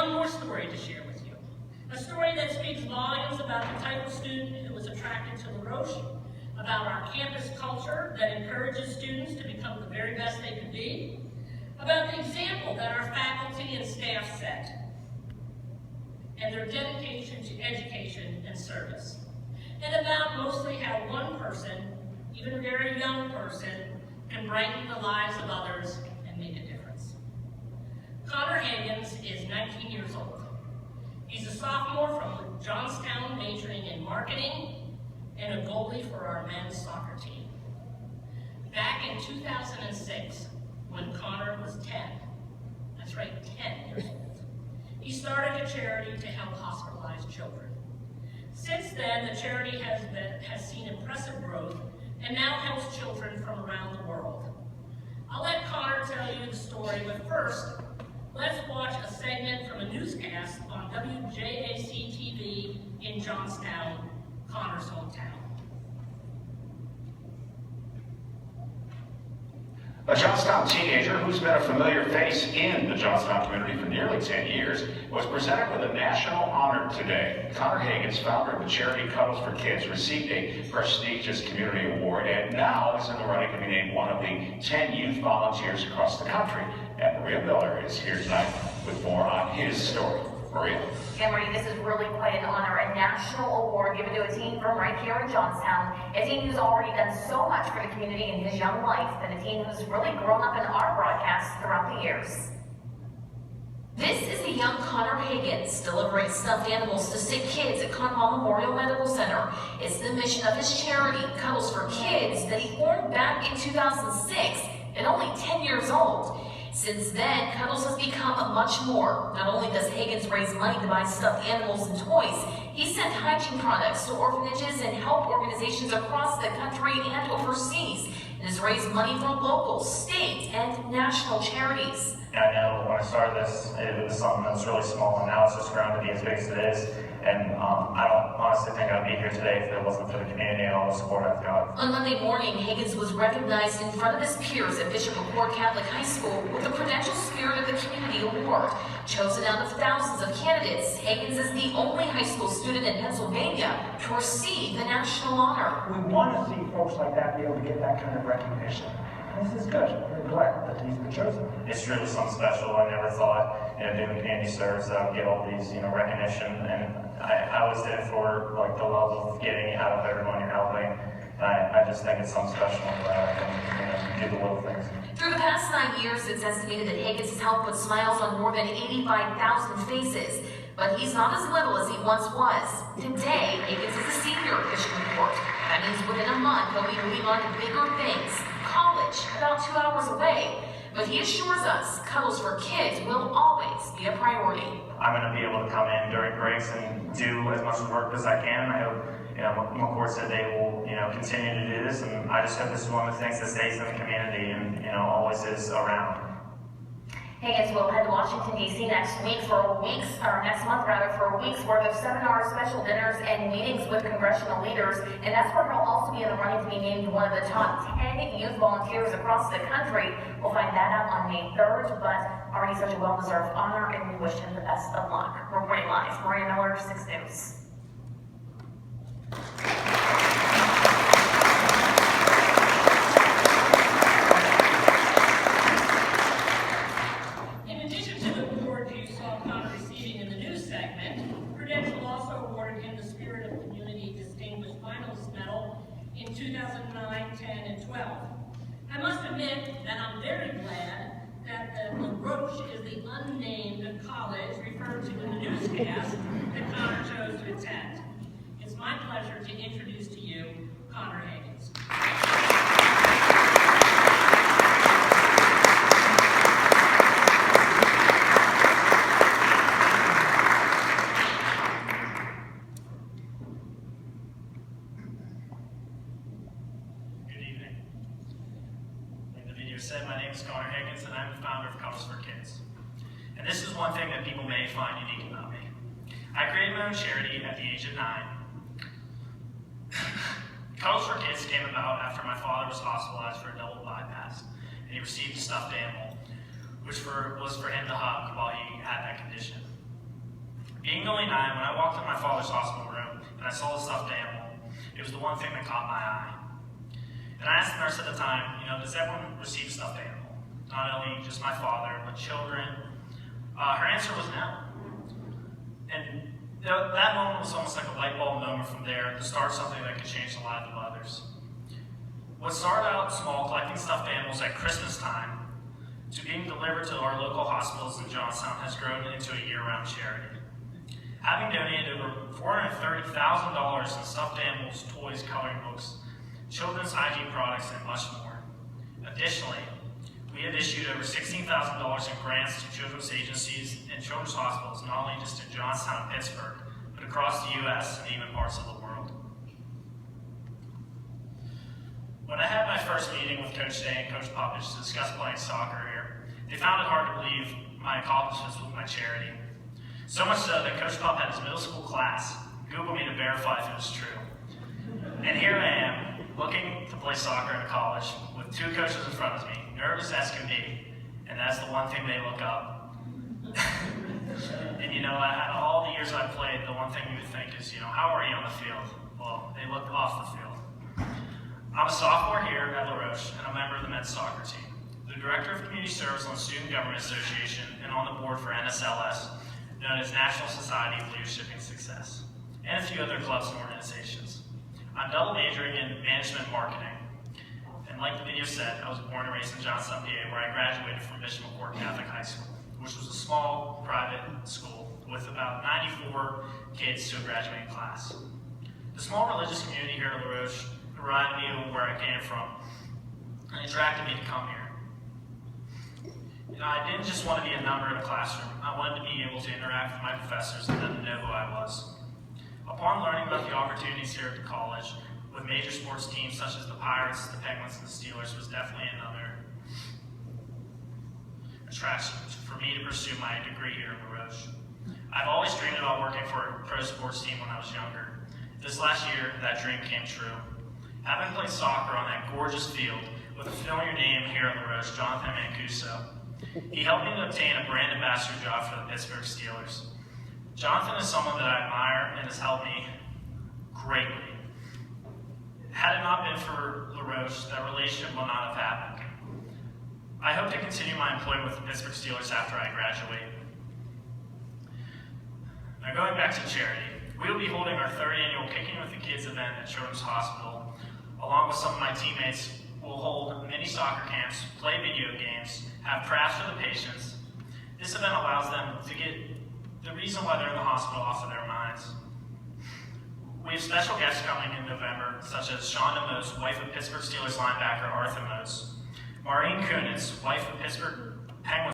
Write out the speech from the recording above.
one more story to share with you. A story that speaks volumes about the type of student who was attracted to LaRoche, about our campus culture that encourages students to become the very best they could be, about the example that our faculty and staff set, and their dedication to education and service, and about mostly how one person, even a very young person, can brighten the lives of others and make a difference. Connor Higgins is 19 years old. He's a sophomore from Johnstown, majoring in marketing and a goalie for our men's soccer team. Back in 2006, when Connor was 10, that's right, 10 years old, he started a charity to help hospitalized children. Since then, the charity has seen impressive growth and now helps children from around the world. I'll let Connor tell you the story, but first, let's watch a segment from a newscast on WJAC-TV in Johnstown, Connor's hometown. A Johnstown teenager who's been a familiar face in the Johnstown community for nearly 10 years was presented with a national honor today. Connor Higgins, founder of the charity Cuddles for Kids, received a prestigious community award and now is in the running to be named one of the 10 youth volunteers across the country. And Maria Miller is here tonight with more on his story. Maria? Yeah, Marie, this is really quite an honor, a national award given to a teen from right here in Johnstown, a teen who's already done so much for the community in his young life, and a teen who's really grown up in our broadcasts throughout the years. This is the young Connor Higgins delivering stuffed animals to sick kids at Conemaugh Memorial Medical Center. It's the mission of his charity, Cuddles for Kids, that he formed back in 2006 at only 10 years old. Since then, Cuddles has become much more. Not only does Higgins raise money to buy stuffed animals and toys, he sent hygiene products to orphanages and help organizations across the country and overseas, and has raised money for local, state, and national charities. I know when I started this, it was something that was really small, and now it's just grown to be as big as it is. And I don't honestly think I'd be here today if it wasn't for the community and all the support I've got. On Monday morning, Higgins was recognized in front of his peers at Bishop McCord Catholic High School with the Prudential Spirit of the Community Award. Chosen out of thousands of candidates, Higgins is the only high school student in Pennsylvania to receive the national honor. We want to see folks like that be able to get that kind of recognition. This is good. We're glad that he's been chosen. It's really something special. I never thought, doing community service, that I would get all these, recognition. And I always did it for the love of getting out of everyone you're helping. And I just think it's something special that I can do the little things. Through the past 9 years, it's estimated that Higgins has helped put smiles on more than 85,000 faces. But he's not as little as he once was. Today, Higgins is a senior at Bishop McCord. That means within a month, he'll be moving on to bigger things. College, about 2 hours away. But he assures us Cuddles for Kids will always be a priority. I'm going to be able to come in during breaks and do as much work as I can. I hope, McCord said they will, continue to do this, and I just hope this is one of the things that stays in the community and, always is around. Higgins will head to Washington, D.C. next month for a week's worth of seminars, special dinners, and meetings with congressional leaders. And that's where he'll also be in the running to be named one of the top 10 youth volunteers across the country. We'll find that out on May 3rd, but already such a well-deserved honor, and we wish him the best of luck. Reporting live, Maria Miller, 6 News. In 2009, 10, and 12. I must admit that I'm very glad that the LaRoche is the unnamed college referred to in the newscast that Connor chose to attend. It's my pleasure to introduce to you Connor Higgins. Said, my name is Connor Higgins, and I'm the founder of Cuddles for Kids. And this is one thing that people may find unique about me. I created my own charity at the age of 9. Cuddles for Kids came about after my father was hospitalized for a double bypass, and he received a stuffed animal, which was for him to hug while he had that condition. Being only 9, when I walked in my father's hospital room and I saw the stuffed animal, it was the one thing that caught my eye. And I asked the nurse at the time, does everyone receive stuffed animal? Not only just my father, but children. Her answer was no. And that moment was almost like a light bulb moment from there to start something that could change the lives of others. What started out small, collecting stuffed animals at Christmas time, to being delivered to our local hospitals in Johnstown has grown into a year-round charity. Having donated over $430,000 in stuffed animals, toys, coloring books, children's hygiene products, and much more. Additionally, we have issued over $16,000 in grants to children's agencies and children's hospitals, not only just in Johnstown and Pittsburgh, but across the U.S. and even parts of the world. When I had my first meeting with Coach Day and Coach Popovich to discuss playing soccer here, they found it hard to believe my accomplishments with my charity. So much so that Coach Pop had his middle school class Google me to verify if it was true. And here I am, looking to play soccer at a college with 2 coaches in front of me, nervous as can be, and that's the one thing they look up. And out of all the years I've played, the one thing you would think is, how are you on the field? Well, they look off the field. I'm a sophomore here at La Roche, and a member of the men's soccer team, the Director of Community Service on the Student Government Association, and on the board for NSLS, known as National Society of Leadership and Success, and a few other clubs and organizations. I'm double majoring in management marketing, and like the video said, I was born and raised in Johnstown, PA, where I graduated from Bishop McCourt Catholic High School, which was a small private school with about 94 kids to a graduating class. The small religious community here at La Roche reminded me of where I came from and attracted me to come here. I didn't just want to be a number in a classroom. I wanted to be able to interact with my professors and them to know who I was. Upon learning about the opportunities here at the college, with major sports teams such as the Pirates, the Penguins, and the Steelers, was definitely another attraction for me to pursue my degree here at La Roche. I've always dreamed about working for a pro sports team when I was younger. This last year, that dream came true. Having played soccer on that gorgeous field with a familiar name here at La Roche, Jonathan Mancuso, he helped me to obtain a brand ambassador job for the Pittsburgh Steelers. Jonathan is someone that I admire and has helped me greatly. Had it not been for La Roche, that relationship will not have happened. I hope to continue my employment with the Pittsburgh Steelers after I graduate. Now going back to charity, we will be holding our 3rd annual Kicking with the Kids event at Children's Hospital. Along with some of my teammates, we'll hold mini soccer camps, play video games, have crafts for the patients. This event allows them to get the reason why they're in the hospital off of their minds. We have special guests coming in November, such as Shonda Moats, wife of Pittsburgh Steelers linebacker Arthur Moats, Maureen Kunitz, wife of Pittsburgh Penguins